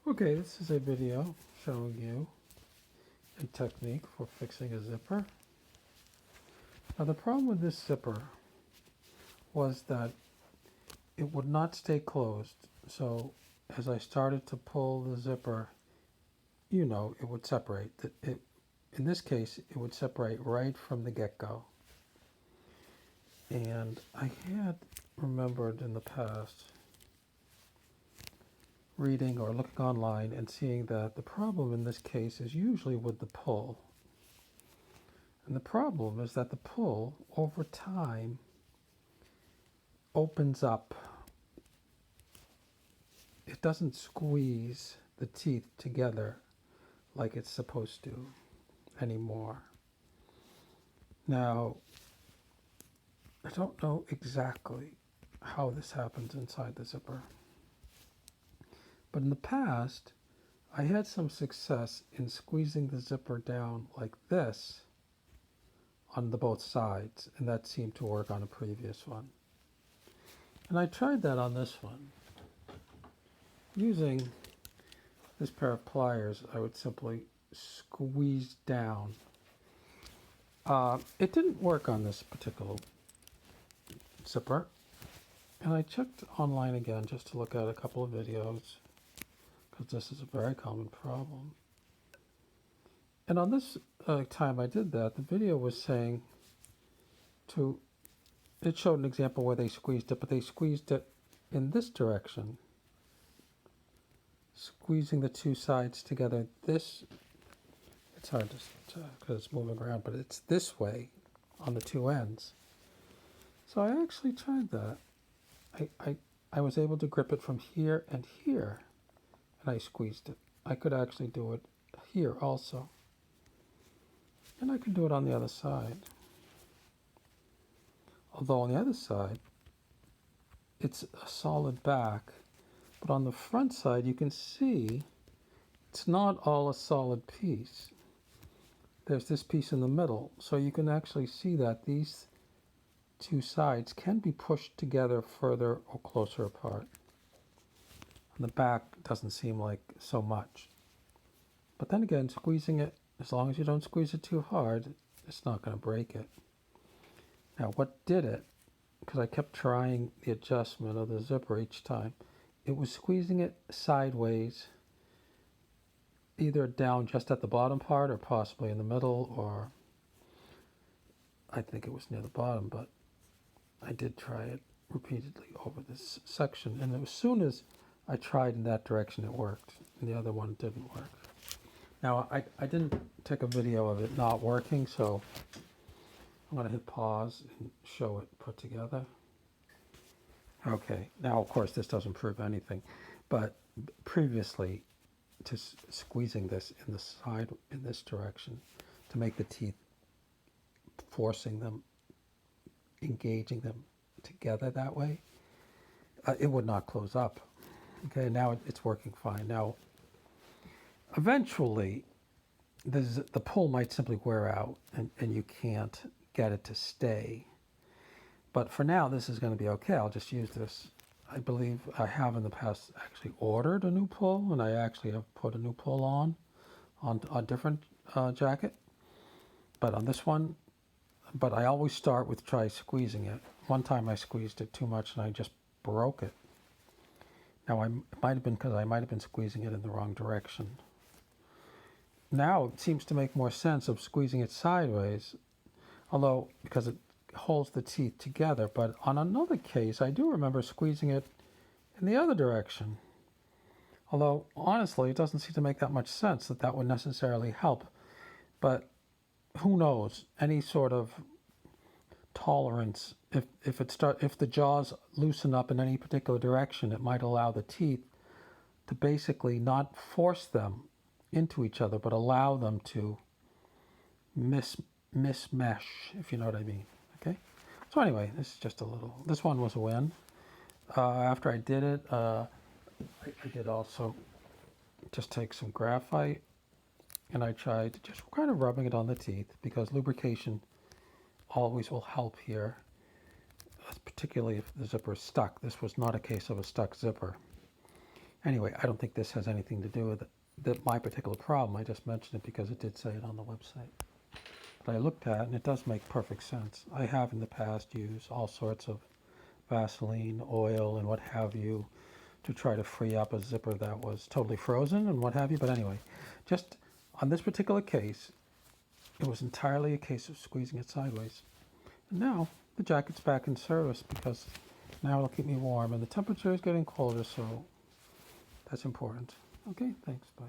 Okay, this is a video showing you a technique for fixing a zipper. Now the problem with this zipper was that it would not stay closed. So as I started to pull the zipper, it would separate. In this case, it would separate right from the get-go. And I had remembered in the past reading or looking online and seeing that the problem in this case is usually with the pull. And the problem is that the pull over time opens up. It doesn't squeeze the teeth together like it's supposed to anymore. Now, I don't know exactly how this happens inside the zipper, but in the past, I had some success in squeezing the zipper down like this on the both sides, and that seemed to work on a previous one. And I tried that on this one. Using this pair of pliers, I would simply squeeze down. It didn't work on this particular zipper, and I checked online again just to look at a couple of videos, because this is a very common problem. And on this time I did that, the video was saying it showed an example where they squeezed it, but they squeezed it in this direction, squeezing the two sides together. It's hard to because it's moving around, but it's this way on the two ends. So I actually tried that. I was able to grip it from here and here, and I squeezed it. I could actually do it here also. And I could do it on the other side. Although on the other side, it's a solid back, but on the front side you can see it's not all a solid piece. There's this piece in the middle, so you can actually see that these two sides can be pushed together further or closer apart. On the back doesn't seem like so much. But then again, squeezing it, as long as you don't squeeze it too hard, it's not going to break it. Now what did it, because I kept trying the adjustment of the zipper each time, it was squeezing it sideways, either down just at the bottom part or possibly in the middle, or I think it was near the bottom, but I did try it repeatedly over this section, and as soon as I tried in that direction it worked, and the other one didn't work. Now I didn't take a video of it not working, so I'm going to hit pause and show it put together. Okay, now of course this doesn't prove anything, but previously to squeezing this in the side in this direction to make the teeth, forcing them, engaging them together that way, it would not close up. Okay, now it's working fine. Now eventually the pull might simply wear out and you can't get it to stay. But for now, this is going to be okay. I'll just use this. I believe I have in the past actually ordered a new pull, and I actually have put a new pull on a different jacket. But on this one, but I always start with try squeezing it. One time I squeezed it too much and I just broke it. Now it might have been because I might have been squeezing it in the wrong direction. Now it seems to make more sense of squeezing it sideways, although because it holds the teeth together. But on another case, I do remember squeezing it in the other direction. Although honestly, it doesn't seem to make that much sense that would necessarily help. But who knows? Any sort of tolerance, if the jaws loosen up in any particular direction, it might allow the teeth to basically not force them into each other, but allow them to mismesh, if you know what I mean. Okay. So anyway, this is just this one was a win. After I did it, I did also just take some graphite and I tried just kind of rubbing it on the teeth, because lubrication always will help here, particularly if the zipper is stuck. This was not a case of a stuck zipper. Anyway, I don't think this has anything to do with my particular problem. I just mentioned it because it did say it on the website. But I looked at it and it does make perfect sense. I have in the past used all sorts of Vaseline, oil, and what have you to try to free up a zipper that was totally frozen and what have you. But anyway, just on this particular case, it was entirely a case of squeezing it sideways. And now the jacket's back in service because now it'll keep me warm and the temperature is getting colder, so that's important. Okay, thanks, bye.